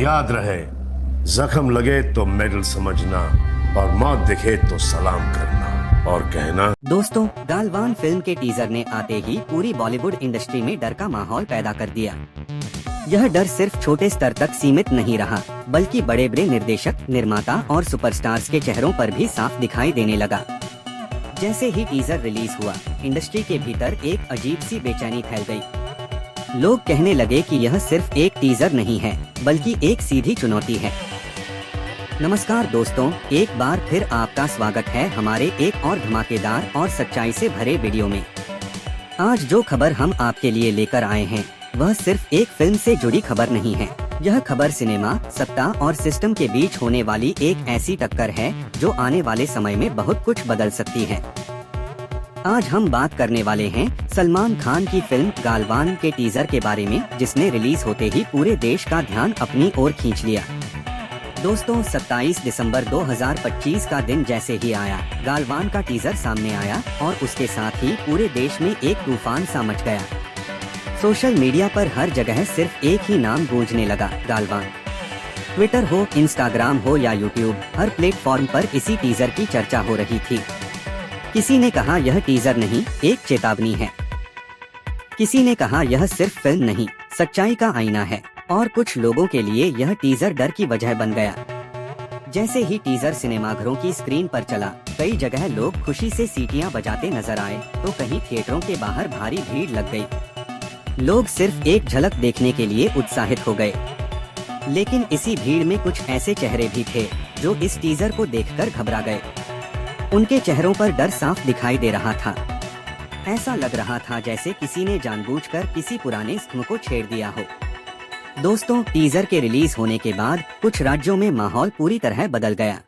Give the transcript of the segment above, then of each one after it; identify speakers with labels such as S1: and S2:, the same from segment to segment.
S1: याद रहे, जख्म लगे तो मेडल समझना और मौत दिखे तो सलाम करना और कहना।
S2: दोस्तों, गालवान फिल्म के टीजर ने आते ही पूरी बॉलीवुड इंडस्ट्री में डर का माहौल पैदा कर दिया। यह डर सिर्फ छोटे स्तर तक सीमित नहीं रहा, बल्कि बड़े बड़े निर्देशक, निर्माता और सुपरस्टार्स के चेहरों पर भी साफ दिखाई देने लगा। जैसे ही टीजर रिलीज हुआ, इंडस्ट्री के भीतर एक अजीब सी बेचैनी फैल गई। लोग कहने लगे कि यह सिर्फ एक टीजर नहीं है, बल्कि एक सीधी चुनौती है। नमस्कार दोस्तों, एक बार फिर आपका स्वागत है हमारे एक और धमाकेदार और सच्चाई से भरे वीडियो में। आज जो खबर हम आपके लिए लेकर आए हैं, वह सिर्फ एक फिल्म से जुड़ी खबर नहीं है। यह खबर सिनेमा, सत्ता और सिस्टम के बीच होने वाली एक ऐसी टक्कर है जो आने वाले समय में बहुत कुछ बदल सकती है। आज हम बात करने वाले हैं सलमान खान की फिल्म गालवान के टीजर के बारे में, जिसने रिलीज होते ही पूरे देश का ध्यान अपनी ओर खींच लिया। दोस्तों, 27 दिसंबर 2025 का दिन जैसे ही आया, गालवान का टीजर सामने आया और उसके साथ ही पूरे देश में एक तूफान सा मच गया। सोशल मीडिया पर हर जगह सिर्फ एक ही नाम गूंजने लगा, गालवान। ट्विटर हो, इंस्टाग्राम हो या यूट्यूब, हर प्लेटफॉर्म पर इसी टीजर की चर्चा हो रही थी। किसी ने कहा यह टीजर नहीं, एक चेतावनी है। किसी ने कहा यह सिर्फ फिल्म नहीं, सच्चाई का आईना है। और कुछ लोगों के लिए यह टीजर डर की वजह बन गया। जैसे ही टीजर सिनेमाघरों की स्क्रीन पर चला, कई जगह लोग खुशी से सीटियां बजाते नजर आए, तो कहीं थिएटरों के बाहर भारी भीड़ लग गई। लोग सिर्फ एक झलक देखने के लिए उत्साहित हो गए। लेकिन इसी भीड़ में कुछ ऐसे चेहरे भी थे जो इस टीजर को देखकर घबरा गए। उनके चेहरों पर डर साफ दिखाई दे रहा था। ऐसा लग रहा था जैसे किसी ने जानबूझकर किसी पुराने जख्म को छेड़ दिया हो। दोस्तों, टीजर के रिलीज होने के बाद कुछ राज्यों में माहौल पूरी तरह बदल गया।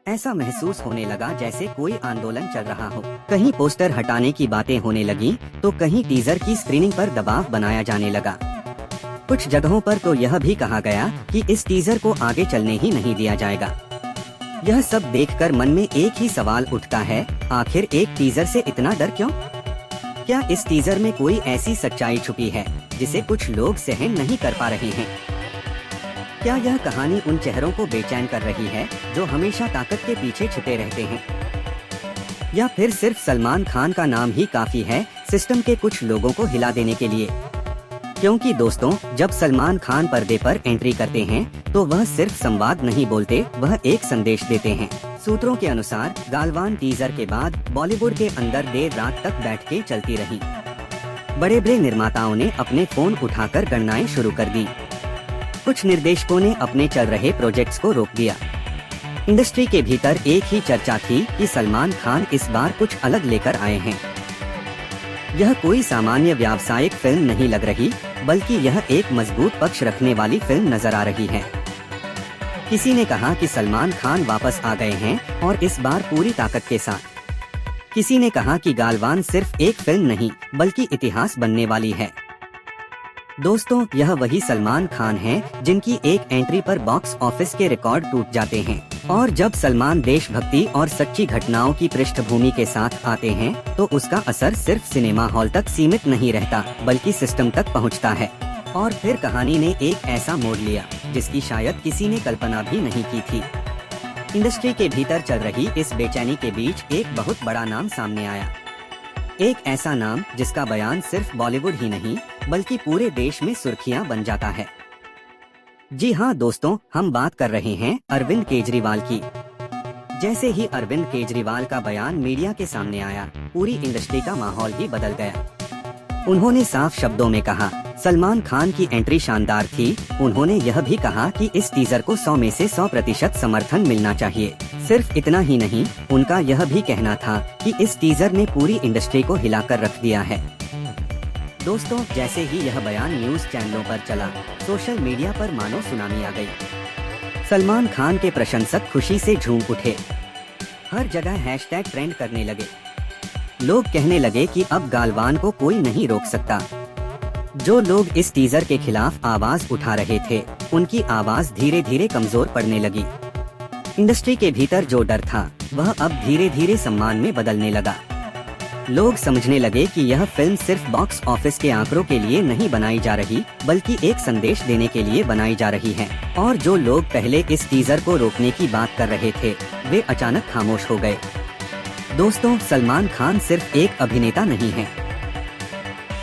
S2: ऐसा महसूस होने लगा जैसे कोई आंदोलन चल रहा हो। कहीं पोस्टर हटाने की बातें होने लगी, तो कहीं टीजर की स्क्रीनिंग पर दबाव बनाया जाने लगा। कुछ जगहों पर तो यह भी कहा गया कि इस टीजर को आगे चलने ही नहीं दिया जाएगा। यह सब देखकर मन में एक ही सवाल उठता है, आखिर एक टीजर से इतना डर क्यों? क्या इस टीजर में कोई ऐसी सच्चाई छुपी है जिसे कुछ लोग सहन नहीं कर पा रहे हैं? क्या यह कहानी उन चेहरों को बेचैन कर रही है जो हमेशा ताकत के पीछे छिपे रहते हैं? या फिर सिर्फ सलमान खान का नाम ही काफी है सिस्टम के कुछ लोगों को हिला देने के लिए? क्योंकि दोस्तों, जब सलमान खान पर्दे पर एंट्री करते हैं तो वह सिर्फ संवाद नहीं बोलते, वह एक संदेश देते हैं। सूत्रों के अनुसार गालवान टीजर के बाद बॉलीवुड के अंदर देर रात तक बैठकें चलती रही। बड़े बड़े निर्माताओं ने अपने फोन उठाकर गणनाएं शुरू कर दी। कुछ निर्देशकों ने अपने चल रहे प्रोजेक्ट्स को रोक दिया। इंडस्ट्री के भीतर एक ही चर्चा थी कि सलमान खान इस बार कुछ अलग लेकर आए हैं। यह कोई सामान्य व्यावसायिक फिल्म नहीं लग रही, बल्कि यह एक मजबूत पक्ष रखने वाली फिल्म नजर आ रही है। किसी ने कहा कि सलमान खान वापस आ गए हैं और इस बार पूरी ताकत के साथ। किसी ने कहा कि गालवान सिर्फ एक फिल्म नहीं, बल्कि इतिहास बनने वाली है। दोस्तों, यह वही सलमान खान हैं जिनकी एक एंट्री पर बॉक्स ऑफिस के रिकॉर्ड टूट जाते हैं। और जब सलमान देशभक्ति और सच्ची घटनाओं की पृष्ठभूमि के साथ आते हैं, तो उसका असर सिर्फ सिनेमा हॉल तक सीमित नहीं रहता, बल्कि सिस्टम तक पहुंचता है। और फिर कहानी ने एक ऐसा मोड़ लिया जिसकी शायद किसी ने कल्पना भी नहीं की थी। इंडस्ट्री के भीतर चल रही इस बेचैनी के बीच एक बहुत बड़ा नाम सामने आया। एक ऐसा नाम जिसका बयान सिर्फ बॉलीवुड ही नहीं, बल्कि पूरे देश में सुर्खियां बन जाता है। जी हाँ दोस्तों, हम बात कर रहे हैं अरविंद केजरीवाल की। जैसे ही अरविंद केजरीवाल का बयान मीडिया के सामने आया, पूरी इंडस्ट्री का माहौल ही बदल गया। उन्होंने साफ शब्दों में कहा, सलमान खान की एंट्री शानदार थी। उन्होंने यह भी कहा कि इस टीजर को 100 में से 100% समर्थन मिलना चाहिए। सिर्फ इतना ही नहीं, उनका यह भी कहना था कि इस टीजर ने पूरी इंडस्ट्री को हिलाकर रख दिया है। दोस्तों, जैसे ही यह बयान न्यूज चैनलों पर चला, सोशल मीडिया पर मानो सुनामी आ गई। सलमान खान के प्रशंसक खुशी से झूम उठे। हर जगह हैशटैग ट्रेंड करने लगे। लोग कहने लगे कि अब गालवान को कोई नहीं रोक सकता। जो लोग इस टीजर के खिलाफ आवाज उठा रहे थे, उनकी आवाज धीरे धीरे कमजोर पड़ने लगी। इंडस्ट्री के भीतर जो डर था, वह अब धीरे धीरे सम्मान में बदलने लगा। लोग समझने लगे कि यह फिल्म सिर्फ बॉक्स ऑफिस के आंकड़ों के लिए नहीं बनाई जा रही, बल्कि एक संदेश देने के लिए बनाई जा रही है। और जो लोग पहले इस टीजर को रोकने की बात कर रहे थे, वे अचानक खामोश हो गए। दोस्तों, सलमान खान सिर्फ एक अभिनेता नहीं है,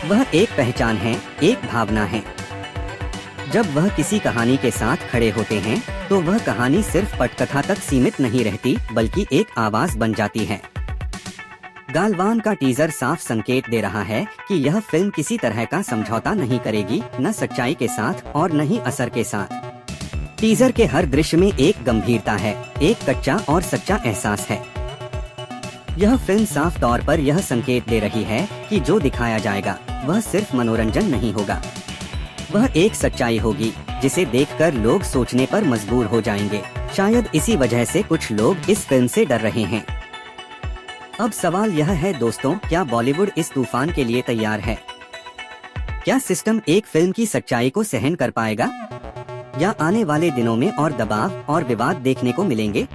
S2: वह एक पहचान है, एक भावना है। जब वह किसी कहानी के साथ खड़े होते हैं, तो वह कहानी सिर्फ पटकथा तक सीमित नहीं रहती, बल्कि एक आवाज बन जाती है। गालवान का टीजर साफ संकेत दे रहा है कि यह फिल्म किसी तरह का समझौता नहीं करेगी, न सच्चाई के साथ और न ही असर के साथ। टीजर के हर दृश्य में एक गंभीरता है, एक कच्चा और सच्चा एहसास है। यह फिल्म साफ तौर पर यह संकेत दे रही है कि जो दिखाया जाएगा वह सिर्फ मनोरंजन नहीं होगा, वह एक सच्चाई होगी जिसे देखकर लोग सोचने पर मजबूर हो जाएंगे। शायद इसी वजह से कुछ लोग इस फिल्म से डर रहे हैं। अब सवाल यह है दोस्तों, क्या बॉलीवुड इस तूफान के लिए तैयार है? क्या सिस्टम एक फिल्म की सच्चाई को सहन कर पाएगा, या आने वाले दिनों में और दबाव और विवाद देखने को मिलेंगे?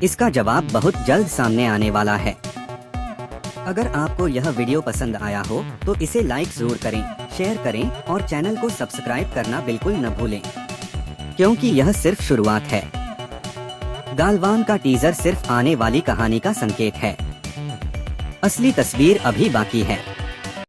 S2: इसका जवाब बहुत जल्द सामने आने वाला है। अगर आपको यह वीडियो पसंद आया हो तो इसे लाइक जरूर करें, शेयर करें और चैनल को सब्सक्राइब करना बिल्कुल न भूलें, क्योंकि यह सिर्फ शुरुआत है। गालवान का टीजर सिर्फ आने वाली कहानी का संकेत है, असली तस्वीर अभी बाकी है।